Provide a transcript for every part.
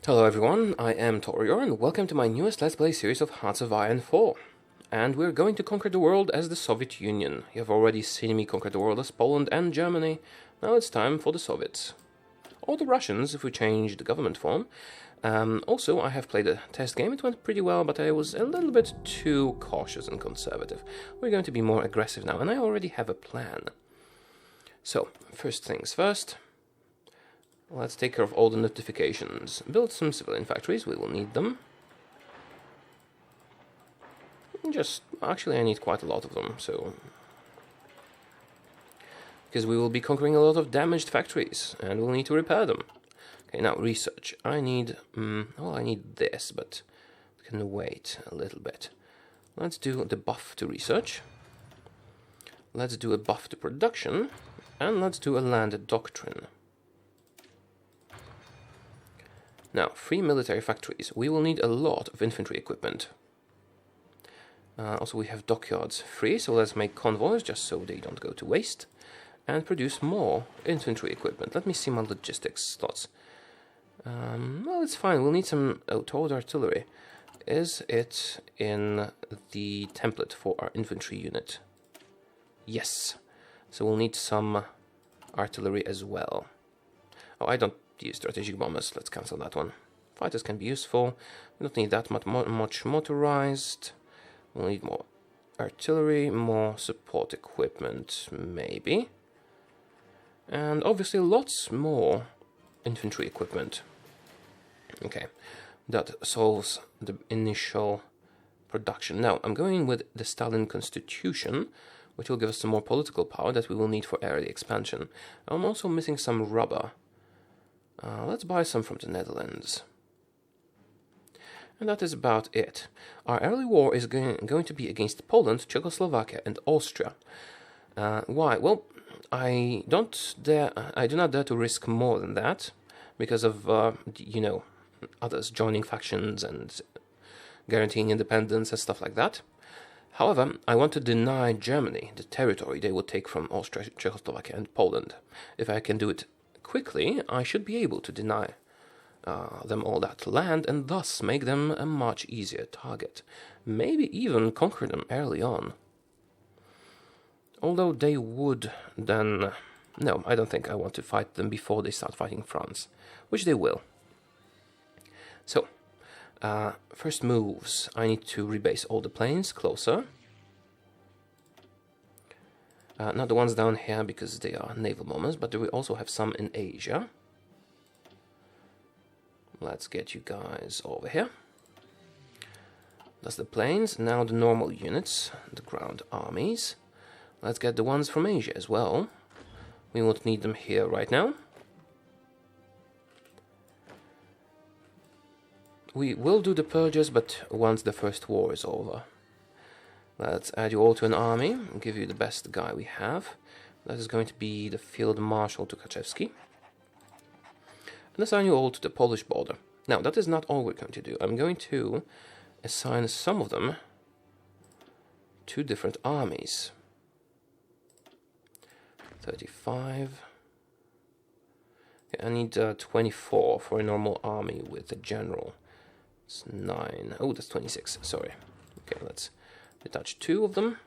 Hello everyone, I am Taureor and welcome to my newest Let's Play series of Hearts of Iron 4. And we're going to conquer the world as the Soviet Union. You have already seen me conquer the world as Poland and Germany. Now it's time for the Soviets. Or the Russians, if we change the government form. Also, I have played a test game. It went pretty well, but I was a little bit too cautious and conservative. We're going to be more aggressive now, and I already have a plan. So, first things first. Let's take care of all the notifications. Build some civilian factories, we will need them. Actually I need quite a lot of them, so... because we will be conquering a lot of damaged factories, and we'll need to repair them. Okay, now research. I need this, but it can wait a little bit. Let's do the buff to research. Let's do a buff to production, and let's do a land doctrine. Now, free military factories. We will need a lot of infantry equipment. Also, we have dockyards free, so let's make convoys just so they don't go to waste. And produce more infantry equipment. Let me see my logistics slots. Well, it's fine. We'll need some towed artillery. Is it in the template for our infantry unit? Yes. So we'll need some artillery as well. Oh, I don't use strategic bombers. Let's cancel that one. Fighters can be useful. We don't need that much motorized. We'll need more artillery, more support equipment, maybe. And obviously lots more infantry equipment. Okay, that solves the initial production. Now, I'm going with the Stalin Constitution, which will give us some more political power that we will need for area expansion. I'm also missing some rubber. Let's buy some from the Netherlands. And that is about it. Our early war is going to be against Poland, Czechoslovakia and Austria. Why? Well, I do not dare to risk more than that because of, others joining factions and guaranteeing independence and stuff like that. However, I want to deny Germany the territory they will take from Austria, Czechoslovakia and Poland. If I can do it quickly, I should be able to deny them all that land and thus make them a much easier target. Maybe even conquer them early on. Although they would then... No, I don't think I want to fight them before they start fighting France, which they will. So, first moves. I need to rebase all the planes closer. Not the ones down here because they are naval bombers, but we also have some in Asia. Let's get you guys over here. That's the planes. Now the normal units, the ground armies. Let's get the ones from Asia as well. We won't need them here right now. We will do the purges, but once the first war is over. Let's add you all to an army, and give you the best guy we have. That is going to be the Field Marshal Tukhachevsky. And assign you all to the Polish border. Now, that is not all we're going to do. I'm going to assign some of them to different armies. 35. Yeah, I need 24 for a normal army with a general. It's 9. Oh, that's 26. Sorry. Okay, let's detach 2 of them.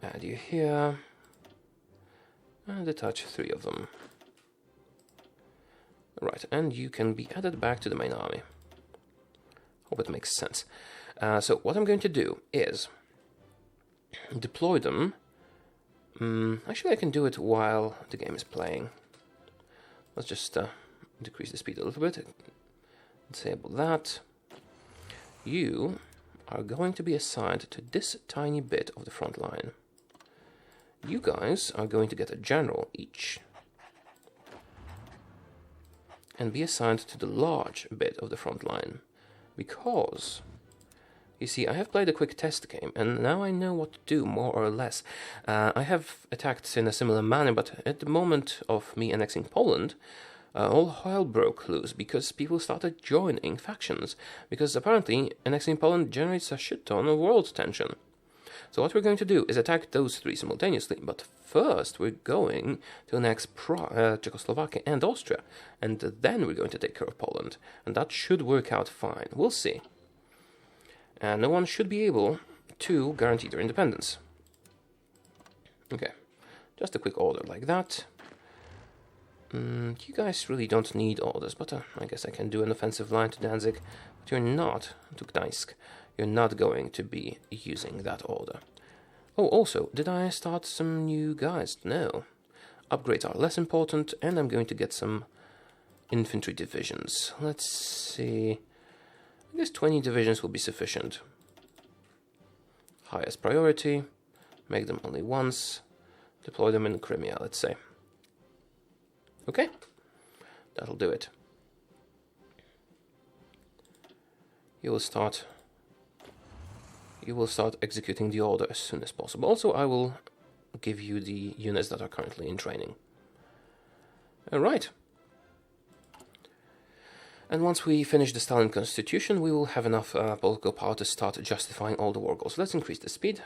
Add you here. And detach 3 of them. Right, and you can be added back to the main army. Hope it makes sense. So what I'm going to do is deploy them. Actually, I can do it while the game is playing. Let's just decrease the speed a little bit. Disable that. You are going to be assigned to this tiny bit of the front line. You guys are going to get a general each. And be assigned to the large bit of the front line. Because, you see, I have played a quick test game, and now I know what to do, more or less. I have attacked in a similar manner, but at the moment of me annexing Poland, all hell broke loose because people started joining factions. Because apparently annexing Poland generates a shit ton of world tension. So what we're going to do is attack those three simultaneously, but first we're going to annex Czechoslovakia and Austria, and then we're going to take care of Poland, and that should work out fine. We'll see. And no one should be able to guarantee their independence. Okay, just a quick order like that. You guys really don't need orders, but I guess I can do an offensive line to Danzig. But you're not, to Gdańsk, you're not going to be using that order. Oh, also, did I start some new guys? No. Upgrades are less important, and I'm going to get some infantry divisions. Let's see. I guess 20 divisions will be sufficient. Highest priority. Make them only once. Deploy them in Crimea, let's say. Okay, that'll do it. You will start executing the order as soon as possible. Also, I will give you the units that are currently in training. Alright. And once we finish the Stalin Constitution, we will have enough political power to start justifying all the war goals. Let's increase the speed.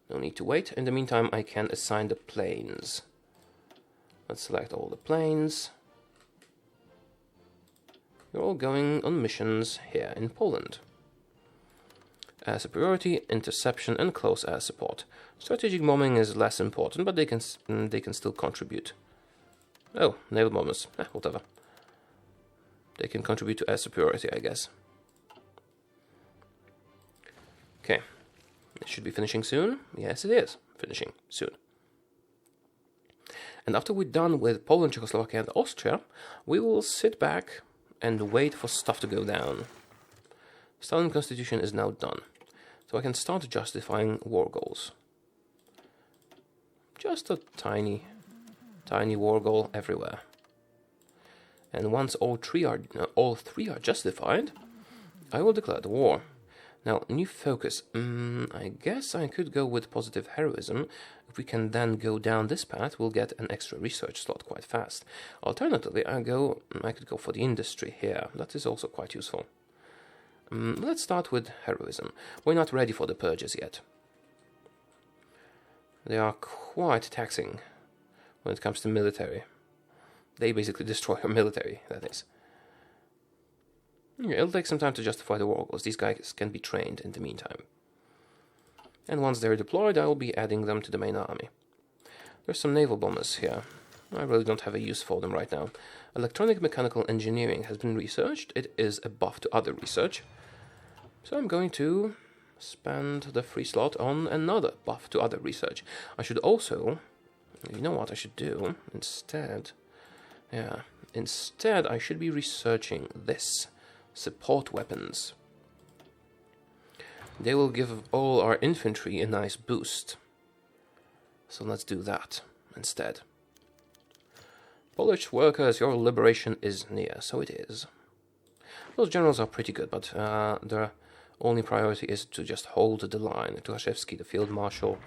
No need to wait. In the meantime, I can assign the planes. Let's select all the planes. You're all going on missions here in Poland. Air superiority, interception, and close air support. Strategic bombing is less important, but they can still contribute. Oh, naval bombers. Whatever. They can contribute to air superiority, I guess. Okay. It should be finishing soon. Yes, it is finishing soon. And after we're done with Poland, Czechoslovakia, and Austria, we will sit back and wait for stuff to go down. Stalin Constitution is now done, so I can start justifying war goals. Just a tiny war goal everywhere. And once all three are justified, I will declare the war. Now, new focus. I guess I could go with positive heroism. If we can then go down this path, we'll get an extra research slot quite fast. Alternatively, I could go for the industry here. That is also quite useful. Let's start with heroism. We're not ready for the purges yet. They are quite taxing when it comes to military. They basically destroy your military, that is. It'll take some time to justify the war goals. These guys can be trained in the meantime. And once they're deployed, I will be adding them to the main army. There's some naval bombers here. I really don't have a use for them right now. Electronic mechanical engineering has been researched. It is a buff to other research. So I'm going to spend the free slot on another buff to other research. I should also... You know what I should do? Instead I should be researching this. Support weapons. They will give all our infantry a nice boost. So let's do that instead. Polish workers, your liberation is near. So it is. Those generals are pretty good, but their only priority is to just hold the line. Tuchaszewski, the field marshal,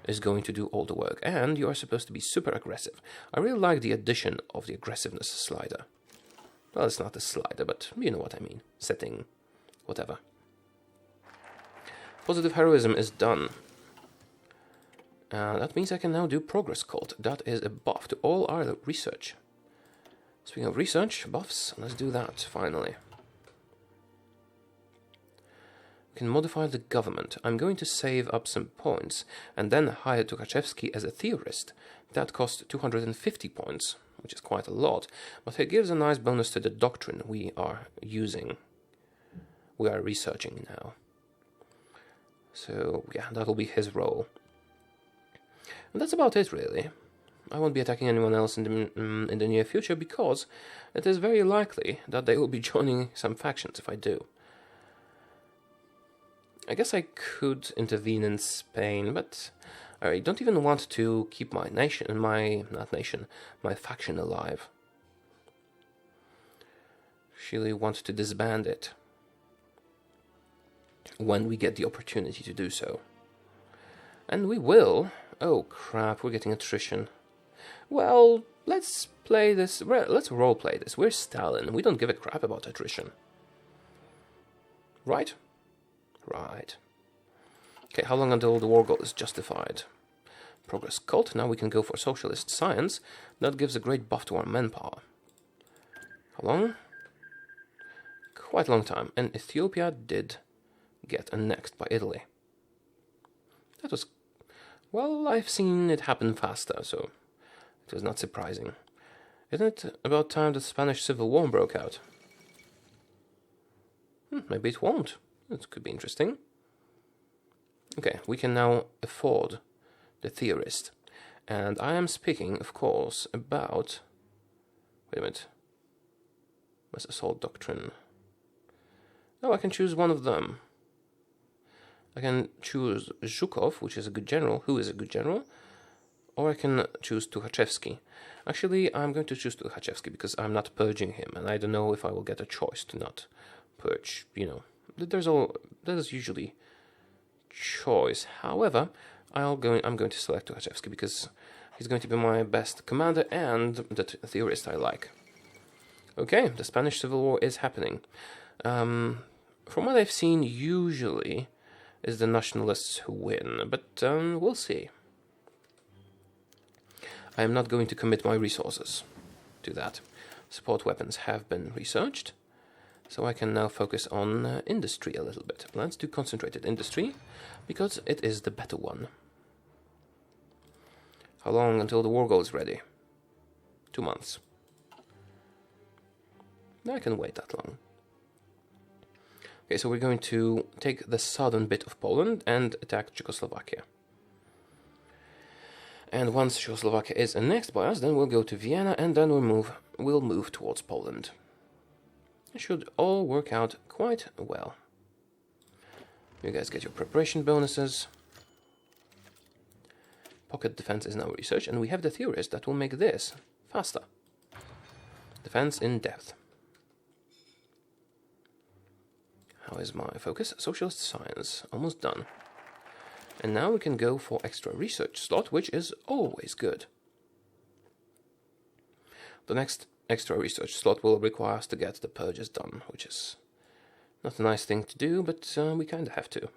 is going to do all the work. And you are supposed to be super aggressive. I really like the addition of the aggressiveness slider. Well, it's not a slider, but you know what I mean. Setting, whatever. Positive heroism is done. That means I can now do progress cult. That is a buff to all our research. Speaking of research, buffs, let's do that, finally. We can modify the government. I'm going to save up some points, and then hire Tuchaszewski as a theorist. That costs 250 points. Which is quite a lot, but it gives a nice bonus to the doctrine we are using. We are researching now. So, yeah, that'll be his role. And that's about it, really. I won't be attacking anyone else in the near future, because it is very likely that they will be joining some factions if I do. I guess I could intervene in Spain, but I don't even want to keep my faction alive. Actually want to disband it when we get the opportunity to do so. And we will. Oh crap, we're getting attrition. Well, let's play this, let's roleplay this. We're Stalin, we don't give a crap about attrition. Right? Right. Okay, how long until the war goal is justified? Progress cult. Now we can go for socialist science. That gives a great buff to our manpower. How long? Quite a long time. And Ethiopia did get annexed by Italy. That was... well, I've seen it happen faster, so it was not surprising. Isn't it about time the Spanish Civil War broke out? Maybe it won't. It could be interesting. Okay, we can now afford the theorist. And I am speaking, of course, about... wait a minute. Mass assault doctrine. Oh, I can choose one of them. I can choose Zhukov, which is a good general, who is a good general, or I can choose Tukhachevsky. Actually, I'm going to choose Tukhachevsky because I'm not purging him, and I don't know if I will get a choice to not purge. You know, there's usually choice. However, I'm going to select Tukhachevsky because he's going to be my best commander and the theorist I like. Okay, the Spanish Civil War is happening. From what I've seen, usually is the nationalists who win, but we'll see. I am not going to commit my resources to that. Support weapons have been researched, so I can now focus on industry a little bit. Let's do concentrated industry, because it is the better one. How long until the war goal is ready? 2 months. I can wait that long. Okay, so we're going to take the southern bit of Poland and attack Czechoslovakia. And once Czechoslovakia is annexed by us, then we'll go to Vienna, and then we'll move towards Poland. It should all work out quite well. You guys get your preparation bonuses. Pocket defense is now researched, and we have the theorist that will make this faster. Defense in depth. How is my focus? Socialist science. Almost done. And now we can go for extra research slot, which is always good. The next extra research slot will require us to get the purges done, which is not a nice thing to do, but we kind of have to.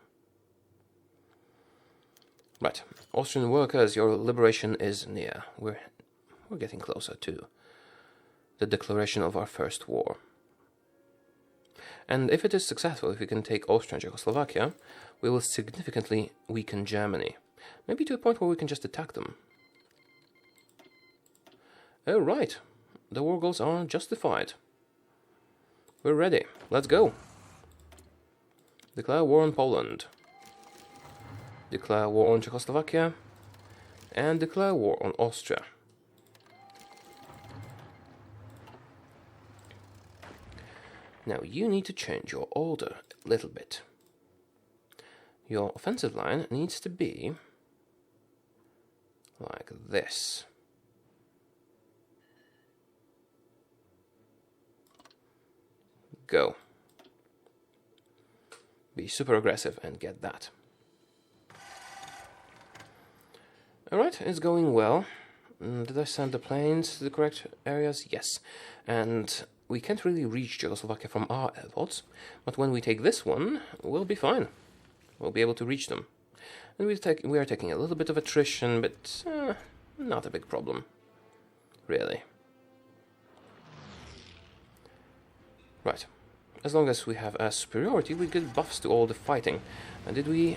Right. Austrian workers, your liberation is near. We're getting closer to the declaration of our first war. And if it is successful, if we can take Austria and Czechoslovakia, we will significantly weaken Germany. Maybe to a point where we can just attack them. Oh, right. The war goals are justified. We're ready. Let's go. Declare war on Poland. Declare war on Czechoslovakia. And declare war on Austria. Now you need to change your order a little bit. Your offensive line needs to be like this. Go. Be super aggressive and get that. Alright, it's going well. Did I send the planes to the correct areas? Yes. And we can't really reach Czechoslovakia from our airports, but when we take this one, we'll be fine. We'll be able to reach them. And we are taking a little bit of attrition, but not a big problem. Really. Right. As long as we have a superiority, we get buffs to all the fighting. And did we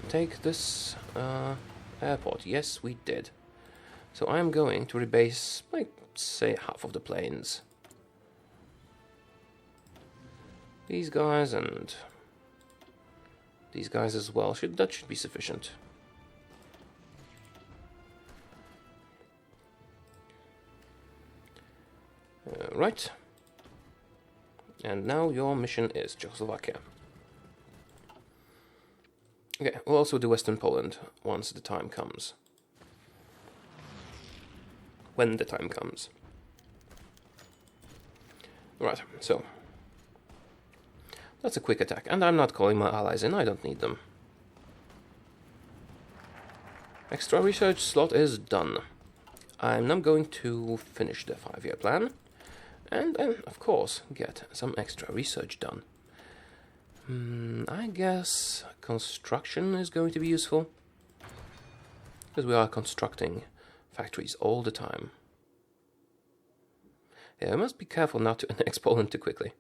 take this airport? Yes, we did. So I am going to rebase, like, say, half of the planes. These guys and these guys as well. That should be sufficient. Right. And now your mission is Czechoslovakia. Okay, we'll also do Western Poland once the time comes. When the time comes. Right, so that's a quick attack, and I'm not calling my allies in, I don't need them. Extra research slot is done. I'm now going to finish the 5-year plan, and then, of course, get some extra research done. I guess construction is going to be useful. Because we are constructing factories all the time. Yeah, I must be careful not to annex Poland too quickly.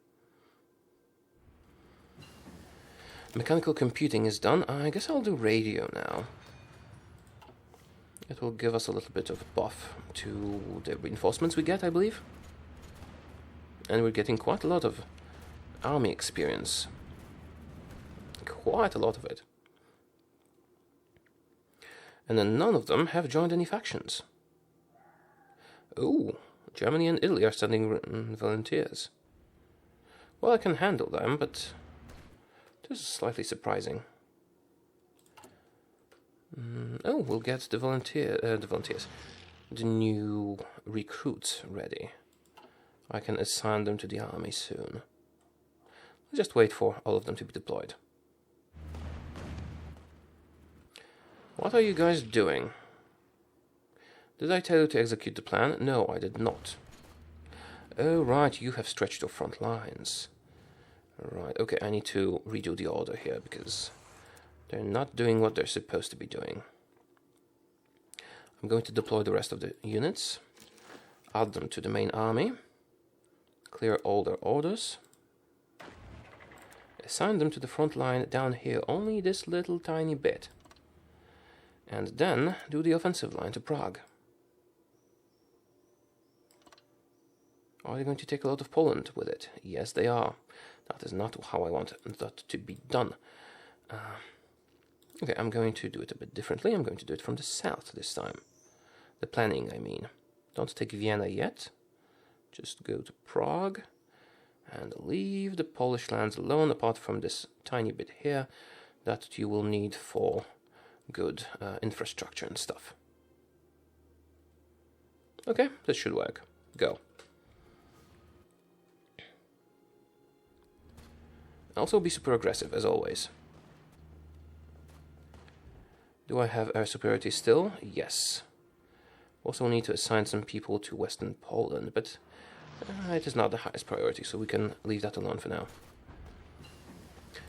Mechanical computing is done. I guess I'll do radio now. It will give us a little bit of buff to the reinforcements we get, I believe. And we're getting quite a lot of army experience. Quite a lot of it. And then none of them have joined any factions. Oh, Germany and Italy are sending volunteers. Well, I can handle them, but this is slightly surprising. Oh, we'll get the volunteers, the new recruits ready. I can assign them to the army soon. Just wait for all of them to be deployed. What are you guys doing? Did I tell you to execute the plan? No, I did not. Oh, right, you have stretched your front lines. Right, okay, I need to redo the order here because they're not doing what they're supposed to be doing. I'm going to deploy the rest of the units, add them to the main army, clear all their orders, assign them to the front line down here, only this little tiny bit, and then do the offensive line to Prague. Are they going to take a lot of Poland with it? Yes, they are. That is not how I want that to be done. Okay, I'm going to do it a bit differently. I'm going to do it from the south this time. The planning, I mean. Don't take Vienna yet. Just go to Prague and leave the Polish lands alone, apart from this tiny bit here that you will need for good infrastructure and stuff. Okay, this should work. Go. Also be super aggressive, as always. Do I have air superiority still? Yes. Also need to assign some people to Western Poland, but it is not the highest priority, so we can leave that alone for now.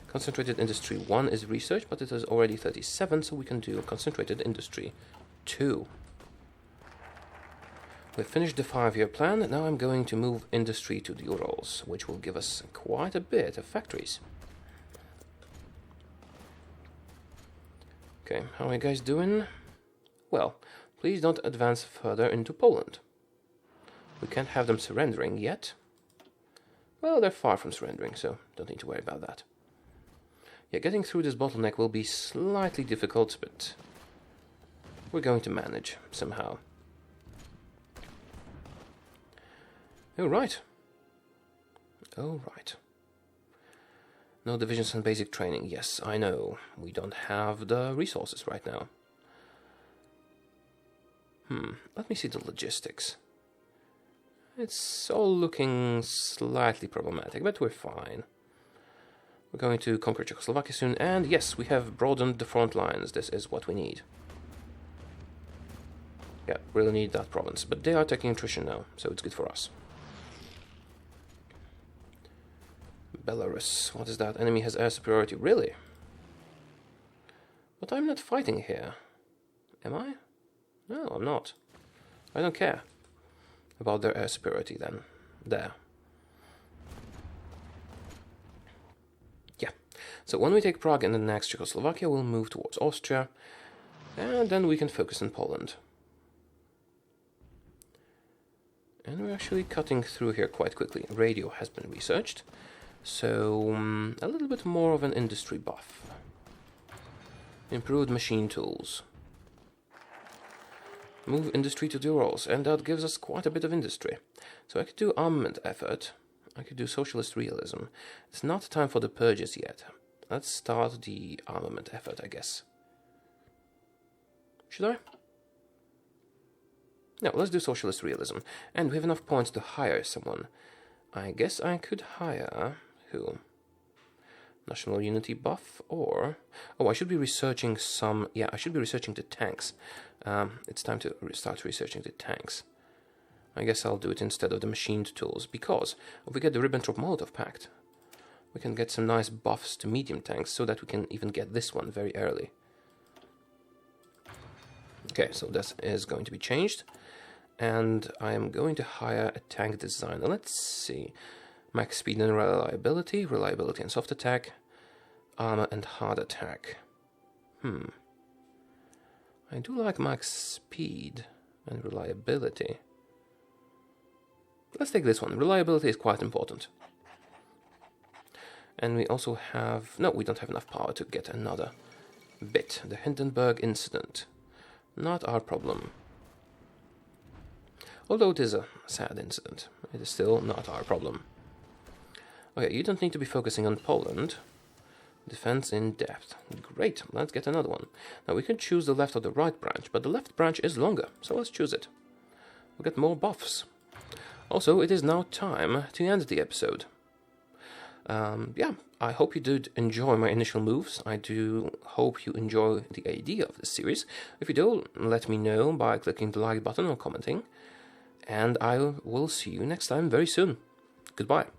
Concentrated Industry 1 is research, but it is already 37, so we can do Concentrated Industry 2. We've finished the 5-year plan. Now I'm going to move industry to the Urals, which will give us quite a bit of factories. Okay, how are you guys doing? Well, please don't advance further into Poland. We can't have them surrendering yet. Well, they're far from surrendering, so don't need to worry about that. Yeah, getting through this bottleneck will be slightly difficult, but we're going to manage somehow. Oh, right. Oh, right. No divisions and basic training. Yes, I know. We don't have the resources right now. Let me see the logistics. It's all looking slightly problematic, but we're fine. We're going to conquer Czechoslovakia soon, and yes, we have broadened the front lines. This is what we need. Yeah, really need that province, but they are taking attrition now, so it's good for us. Belarus, what is that? Enemy has air superiority. Really? But I'm not fighting here. Am I? No, I'm not. I don't care about their air superiority then. There. Yeah. So when we take Prague and the next Czechoslovakia, we'll move towards Austria, and then we can focus on Poland. And we're actually cutting through here quite quickly. Radio has been researched. So, a little bit more of an industry buff. Improved machine tools. Move industry to the Urals, and that gives us quite a bit of industry. So I could do armament effort. I could do Socialist Realism. It's not time for the purges yet. Let's start the armament effort, I guess. Should I? No, let's do Socialist Realism. And we have enough points to hire someone. I guess I could hire... who? National Unity buff, or... Oh, I should be researching some... Yeah, I should be researching the tanks. It's time to start researching the tanks. I guess I'll do it instead of the machined tools, because if we get the Ribbentrop-Molotov Pact, we can get some nice buffs to medium tanks so that we can even get this one very early. Okay, so this is going to be changed. And I am going to hire a tank designer. Let's see. Max speed and reliability. Reliability and soft attack. Armor and hard attack. I do like max speed and reliability. Let's take this one. Reliability is quite important. And we also have... No, we don't have enough power to get another bit. The Hindenburg incident. Not our problem. Although it is a sad incident, it is still not our problem. Okay, you don't need to be focusing on Poland. Defense in depth. Great, let's get another one. Now we can choose the left or the right branch, but the left branch is longer, so let's choose it. We'll get more buffs. Also, it is now time to end the episode. Yeah, I hope you did enjoy my initial moves. I do hope you enjoy the idea of this series. If you do, let me know by clicking the like button or commenting. And I will see you next time very soon. Goodbye.